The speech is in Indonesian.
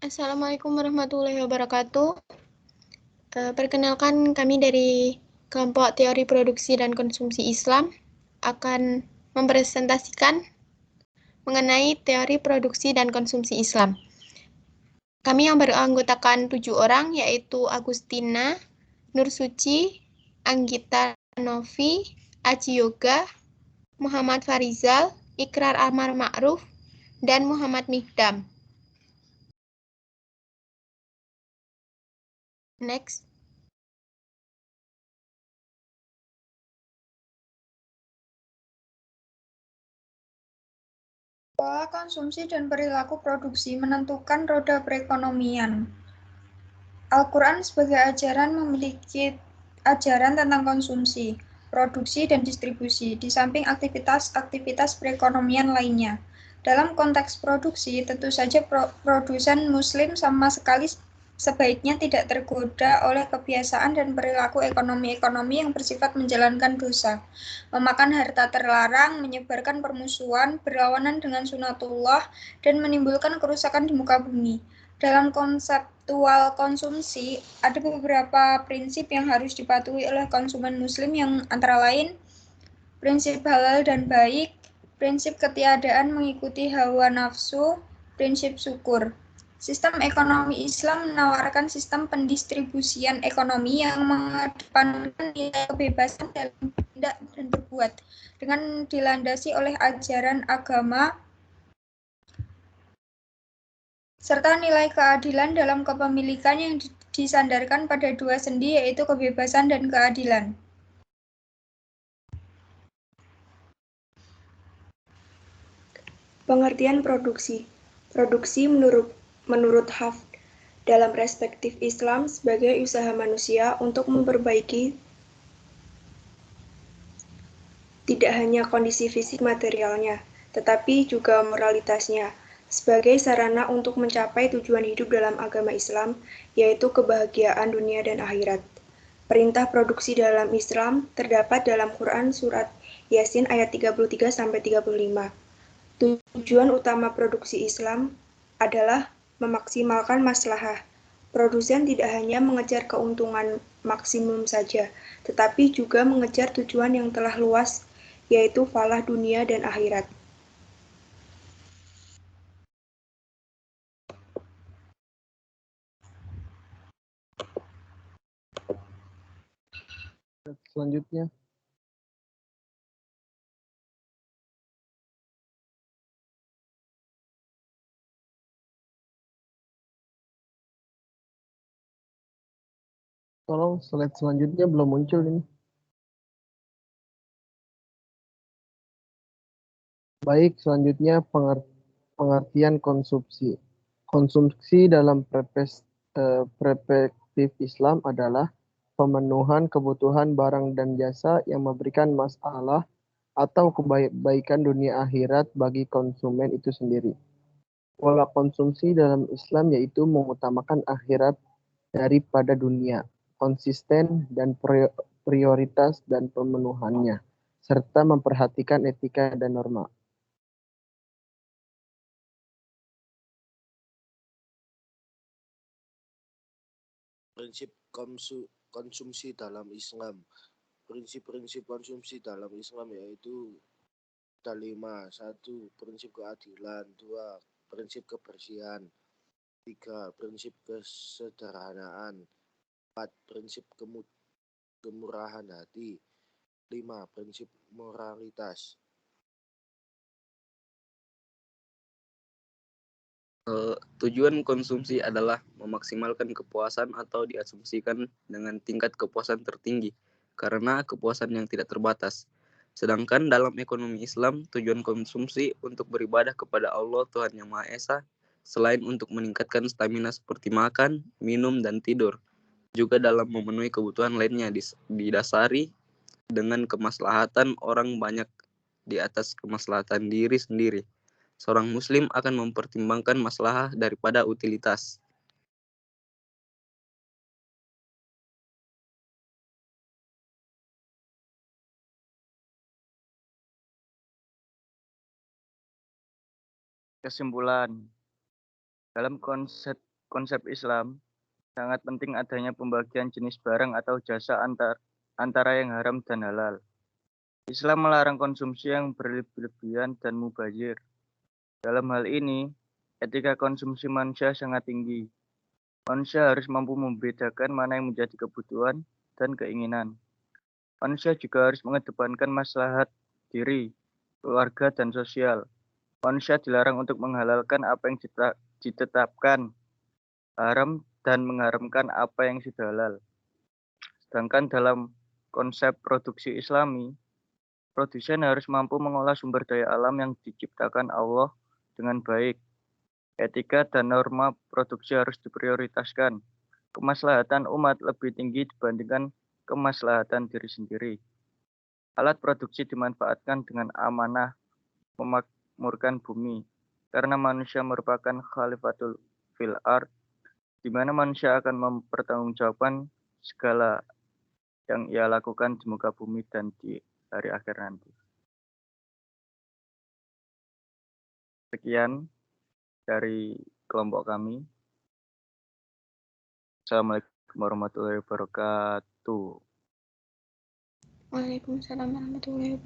Assalamualaikum warahmatullahi wabarakatuh. Perkenalkan kami dari kelompok teori produksi dan konsumsi Islam akan mempresentasikan mengenai teori produksi dan konsumsi Islam. Kami yang beranggotakan 7 orang yaitu Agustina, Nur Suci, Anggita Novi, Aji Yoga, Muhammad Farizal, Ikrar Amar Ma'ruf, dan Muhammad Mihdam. Next. Pola konsumsi dan perilaku produksi menentukan roda perekonomian. Al-Quran sebagai ajaran memiliki ajaran tentang konsumsi, produksi, dan distribusi, di samping aktivitas-aktivitas perekonomian lainnya. Dalam konteks produksi, tentu saja produsen Muslim sama sekali sebaiknya tidak tergoda oleh kebiasaan dan perilaku ekonomi-ekonomi yang bersifat menjalankan dosa, memakan harta terlarang, menyebarkan permusuhan, berlawanan dengan sunatullah, dan menimbulkan kerusakan di muka bumi. Dalam konseptual konsumsi, ada beberapa prinsip yang harus dipatuhi oleh konsumen Muslim yang antara lain prinsip halal dan baik, prinsip ketiadaan mengikuti hawa nafsu, prinsip syukur. Sistem ekonomi Islam menawarkan sistem pendistribusian ekonomi yang mengedepankan nilai kebebasan dalam bertindak dan berbuat, dengan dilandasi oleh ajaran agama serta nilai keadilan dalam kepemilikan yang disandarkan pada dua sendi, yaitu kebebasan dan keadilan. Pengertian produksi. Produksi menurut Hafd dalam perspektif Islam sebagai usaha manusia untuk memperbaiki tidak hanya kondisi fisik materialnya, tetapi juga moralitasnya, sebagai sarana untuk mencapai tujuan hidup dalam agama Islam, yaitu kebahagiaan dunia dan akhirat. Perintah produksi dalam Islam terdapat dalam Quran Surat Yasin ayat 33-35. Tujuan utama produksi Islam adalah memaksimalkan maslahah. Produsen tidak hanya mengejar keuntungan maksimum saja, tetapi juga mengejar tujuan yang telah luas, yaitu falah dunia dan akhirat. Selanjutnya, tolong slide selanjutnya belum muncul ini. Baik, selanjutnya pengertian konsumsi. Konsumsi dalam perspektif Islam adalah pemenuhan kebutuhan barang dan jasa yang memberikan masalah atau kebaikan dunia akhirat bagi konsumen itu sendiri. Pola konsumsi dalam Islam yaitu mengutamakan akhirat daripada dunia, konsisten dan prioritas dan pemenuhannya, serta memperhatikan etika dan norma. Prinsip konsumsi dalam Islam. Prinsip-prinsip konsumsi dalam Islam yaitu ada 5. 1. Prinsip keadilan. 2. Prinsip kebersihan. 3. Prinsip kesederhanaan. 4. Prinsip kemurahan hati. 5. Prinsip moralitas. Tujuan konsumsi adalah memaksimalkan kepuasan atau diasumsikan dengan tingkat kepuasan tertinggi karena kepuasan yang tidak terbatas. Sedangkan dalam ekonomi Islam, tujuan konsumsi untuk beribadah kepada Allah Tuhan Yang Maha Esa, selain untuk meningkatkan stamina seperti makan, minum, dan tidur, juga dalam memenuhi kebutuhan lainnya didasari dengan kemaslahatan orang banyak di atas kemaslahatan diri sendiri. Seorang muslim akan mempertimbangkan maslahah daripada utilitas. Kesimpulan, dalam konsep konsep Islam, sangat penting adanya pembagian jenis barang atau jasa antara yang haram dan halal. Islam melarang konsumsi yang berlebihan dan mubazir. Dalam hal ini, etika konsumsi manusia sangat tinggi. Manusia harus mampu membedakan mana yang menjadi kebutuhan dan keinginan. Manusia juga harus mengedepankan maslahat diri, keluarga, dan sosial. Manusia dilarang untuk menghalalkan apa yang ditetapkan haram dan mengharamkan apa yang sudah halal. Sedangkan dalam konsep produksi Islami, produsen harus mampu mengolah sumber daya alam yang diciptakan Allah dengan baik. Etika dan norma produksi harus diprioritaskan. Kemaslahatan umat lebih tinggi dibandingkan kemaslahatan diri sendiri. Alat produksi dimanfaatkan dengan amanah memakmurkan bumi, karena manusia merupakan khalifatul fil ard, di mana manusia akan mempertanggungjawabkan segala yang ia lakukan di muka bumi dan di hari akhir nanti. Sekian dari kelompok kami. Assalamualaikum warahmatullahi wabarakatuh. Waalaikumsalam warahmatullahi wabarakatuh.